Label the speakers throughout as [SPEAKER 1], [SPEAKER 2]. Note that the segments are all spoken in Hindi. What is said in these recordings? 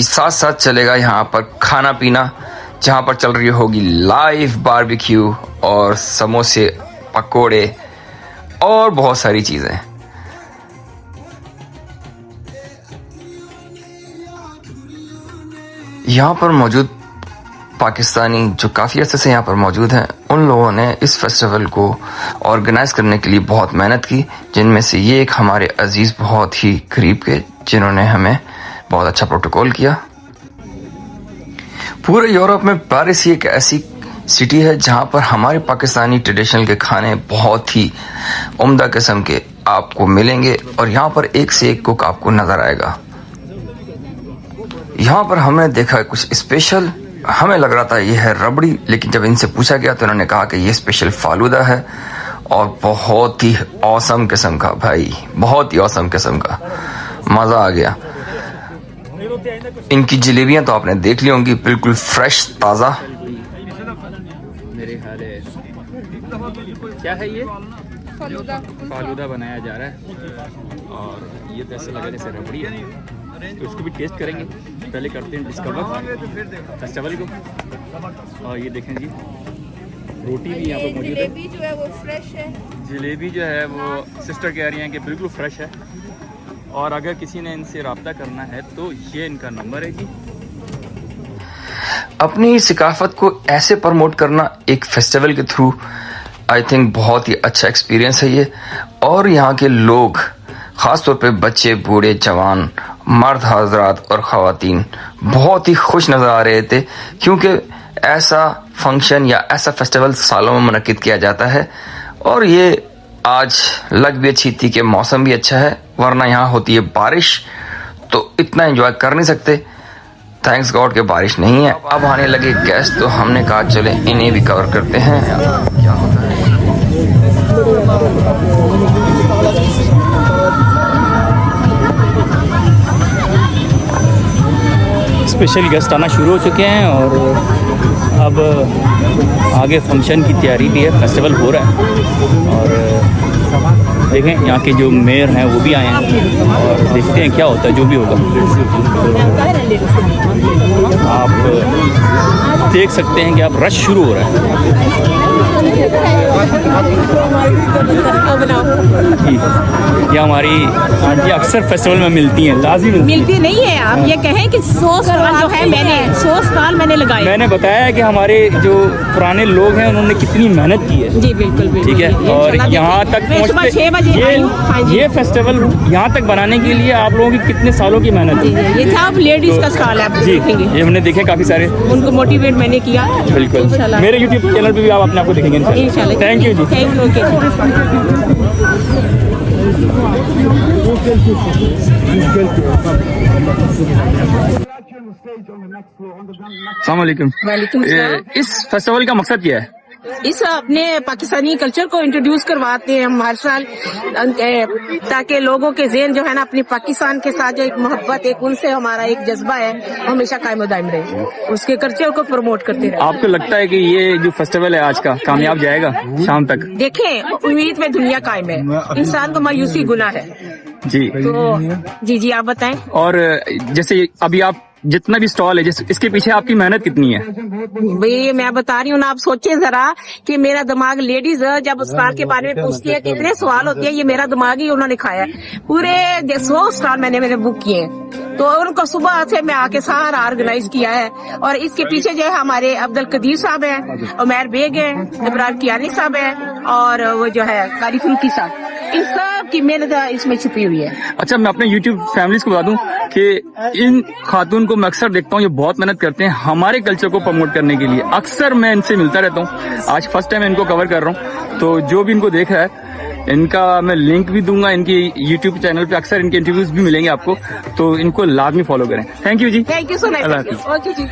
[SPEAKER 1] साथ साथ चलेगा यहाँ पर खाना पीना, जहाँ पर चल रही होगी लाइव बारबेक्यू और समोसे, पकोड़े और बहुत सारी चीज़ें। यहाँ पर मौजूद पाकिस्तानी जो काफ़ी अर्से से यहाँ पर मौजूद हैं, उन लोगों ने इस फेस्टिवल को ऑर्गेनाइज करने के लिए बहुत मेहनत की, जिनमें से ये एक हमारे अजीज़ बहुत ही करीब के, जिन्होंने हमें बहुत अच्छा प्रोटोकॉल किया। पूरे यूरोप में पेरिस ही एक ऐसी सिटी है जहाँ पर हमारे पाकिस्तानी ट्रेडिशनल के खाने बहुत ही उम्दा किस्म के आपको मिलेंगे और यहाँ पर एक से एक कुक आपको नज़र आएगा। यहाँ पर हमने देखा कुछ स्पेशल, हमें लग रहा था ये है रबड़ी, लेकिन जब इनसे पूछा गया तो उन्होंने कहा कि ये स्पेशल फालूदा है और बहुत ही औसम किस्म का, भाई बहुत ही औसम किस्म का, मज़ा आ गया। इनकी जलेबियां तो आपने देख ली होंगी, बिल्कुल फ्रेश ताज़ा।
[SPEAKER 2] मेरे ख्याल है क्या है ये फालूदा बनाया जा रहा है और ये तो ऐसा लगा जैसे रबड़ी है, तो इसको भी टेस्ट करेंगे। पहले करते हैं डिस्कवर फेस्टिवल को। और ये देखें जी, रोटी भी यहाँ पर मौजूद है।
[SPEAKER 3] जलेबी जो है वो फ्रेश है।
[SPEAKER 2] जलेबी जो है वो सिस्टर कह रही हैं कि बिल्कुल फ्रेश है। और अगर किसी ने इनसे रब्ता करना है तो ये इनका नंबर है जी।
[SPEAKER 1] अपनी सकाफत को ऐसे प्रमोट करना एक फेस्टिवल के थ्रू, आई थिंक बहुत ही अच्छा एक्सपीरियंस है ये। और यहाँ के लोग, ख़ास तौर पे बच्चे, बूढ़े, जवान, मर्द हजरात और ख़वातीन बहुत ही खुश नज़र आ रहे थे, क्योंकि ऐसा फंक्शन या ऐसा फेस्टिवल सालों में मुनक्किद किया जाता है। और ये आज लग भी अच्छी थी कि मौसम भी अच्छा है, वरना यहाँ होती है बारिश तो इतना एंजॉय कर नहीं सकते। थैंक्स गॉड के बारिश नहीं है। अब आने लगे गेस्ट, तो हमने कहा चले इन्हें भी कवर करते हैं क्या होता है।
[SPEAKER 2] स्पेशल गेस्ट आना शुरू हो चुके हैं और अब आगे फंक्शन की तैयारी भी है, फेस्टिवल हो रहा है। और देखें यहाँ के जो मेयर हैं वो भी आए हैं और देखते हैं क्या होता है, जो भी होगा। आप देख सकते हैं कि अब रश शुरू हो रहा है। ये हमारी आंटी अक्सर फेस्टिवल में मिलती हैं, लाजमी
[SPEAKER 4] मिलती नहीं है। आप ये कहें कि 100 स्टॉल जो है, मैंने 100 स्टॉल मैंने लगाए।
[SPEAKER 2] मैंने बताया कि हमारे जो पुराने लोग हैं उन्होंने कितनी मेहनत की है।
[SPEAKER 4] जी बिल्कुल बिल्कुल,
[SPEAKER 2] ठीक है। और यहाँ तक
[SPEAKER 4] सुबह 6 बजे
[SPEAKER 2] ये फेस्टिवल यहाँ तक बनाने के लिए आप लोगों की कितने सालों की मेहनत है।
[SPEAKER 4] ये सब लेडीज का स्टॉल है, आप
[SPEAKER 2] जी,
[SPEAKER 4] देखेंगे।
[SPEAKER 2] ये हमने देखे काफी सारे,
[SPEAKER 4] उनको मोटिवेट मैंने किया।
[SPEAKER 2] बिल्कुल। मेरे यूट्यूब चैनल पे भी आप अपने आप को देखेंगे इंशाल्लाह। थैंक यू जी।
[SPEAKER 4] Thank you.
[SPEAKER 2] अस्सलाम वालेकुम।
[SPEAKER 4] वालेकुम सलाम।
[SPEAKER 2] इस फेस्टिवल का मकसद क्या है?
[SPEAKER 4] इस अपने पाकिस्तानी कल्चर को इंट्रोड्यूस करवाते हैं हम हर साल, ताकि लोगों के ज़हन जो है ना अपनी पाकिस्तान के साथ जो एक मोहब्बत, एक उनसे हमारा एक जज्बा है, हमेशा कायम दायम रहे, उसके कल्चर को प्रमोट करते रहे।
[SPEAKER 2] आपको लगता है कि ये जो फेस्टिवल है आज का कामयाब जाएगा शाम तक?
[SPEAKER 4] देखें, उम्मीद में दुनिया कायम है, इंसान को मायूसी गुनाह है।
[SPEAKER 2] जी
[SPEAKER 4] तो जी आप बताएं।
[SPEAKER 2] और जैसे अभी आप जितना भी स्टॉल है, इसके पीछे आपकी मेहनत कितनी है?
[SPEAKER 4] भाई मैं बता रही हूँ ना, आप सोचे जरा कि मेरा दिमाग, लेडीज जब स्टॉल के बारे में पूछती है कितने सवाल होते हैं, ये मेरा दिमाग ही उन्होंने खाया है। पूरे 100 स्टॉल मैंने बुक किए हैं, तो उनको सुबह से मैं आके सारा ऑर्गेनाइज किया है। और इसके पीछे जो है हमारे अब्दुल कदीर साहब हैं, उमैर बेग है, इब्राहिम कियानी साहब है, और वो जो है कारी फुल्की साहब, इन सब की मेहनत इसमें छुपी हुई है।
[SPEAKER 2] अच्छा, मैं अपने YouTube फैमिलीज को बता दूं कि इन खातून को मैं अक्सर देखता हूँ, ये बहुत मेहनत करते हैं हमारे कल्चर को प्रमोट करने के लिए। अक्सर मैं इनसे मिलता रहता हूँ, आज फर्स्ट टाइम इनको कवर कर रहा हूँ। तो जो भी इनको देख रहा है, इनका मैं लिंक भी दूंगा, इनकी YouTube चैनल पे अक्सर इनके इंटरव्यूज भी मिलेंगे आपको, तो इनको लाजमी फॉलो करें। थैंक यू जी।
[SPEAKER 4] Thank you so much.
[SPEAKER 2] अल्लाह हाफिज़।
[SPEAKER 4] ओके जी।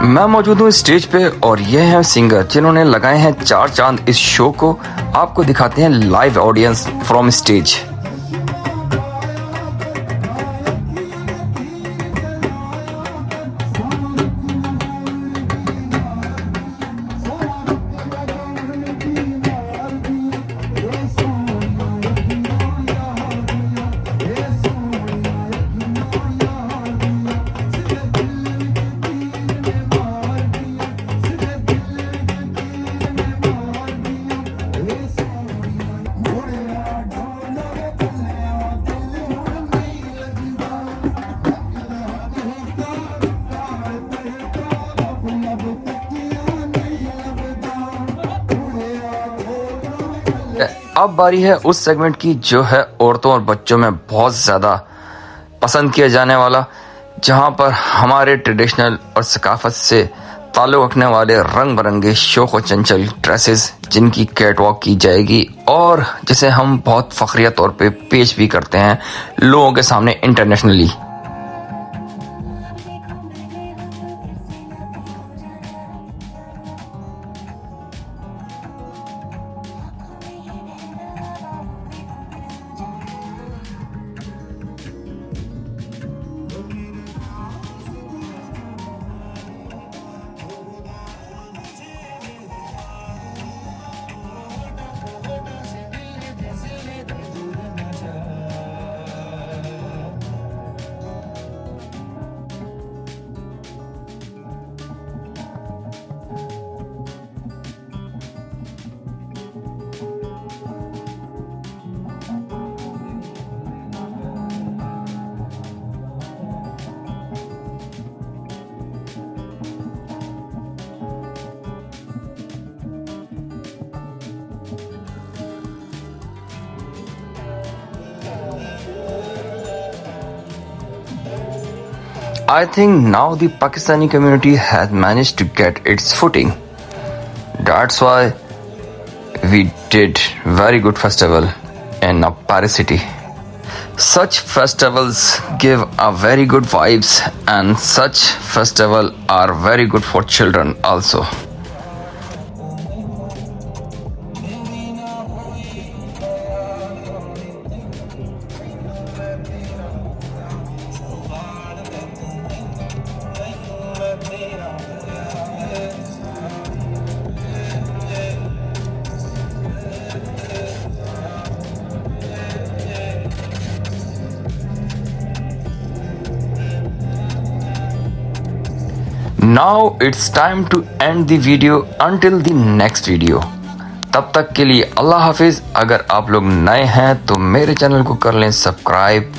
[SPEAKER 1] मैं मौजूद हूँ स्टेज पे और ये हैं सिंगर जिन्होंने लगाए हैं 4 चांद इस शो को। आपको दिखाते हैं लाइव ऑडियंस फ्रॉम स्टेज। अब बारी है उस सेगमेंट की जो है औरतों और बच्चों में बहुत ज़्यादा पसंद किया जाने वाला, जहां पर हमारे ट्रेडिशनल और सकाफत से ताल्लुक़ रखने वाले रंग बिरंगे शोक और चंचल ड्रेसेस जिनकी कैट वॉक की जाएगी और जिसे हम बहुत फ़ख्रिया तौर पे पेश भी करते हैं लोगों के सामने internationally. I think now the Pakistani community has managed to get its footing. That's why we did very good festival in Paris city. Such festivals give a very good vibes, and such festival are very good for children also. Now it's time to end the video until the next video. तब तक के लिए अल्लाह हाफिज। अगर आप लोग नए हैं तो मेरे चैनल को कर लें सब्सक्राइब,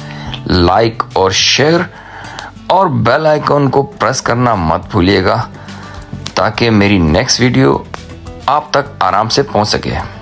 [SPEAKER 1] लाइक और शेयर, और बेल आइकन को प्रेस करना मत भूलिएगा ताकि मेरी नेक्स्ट वीडियो आप तक आराम से पहुंच सके।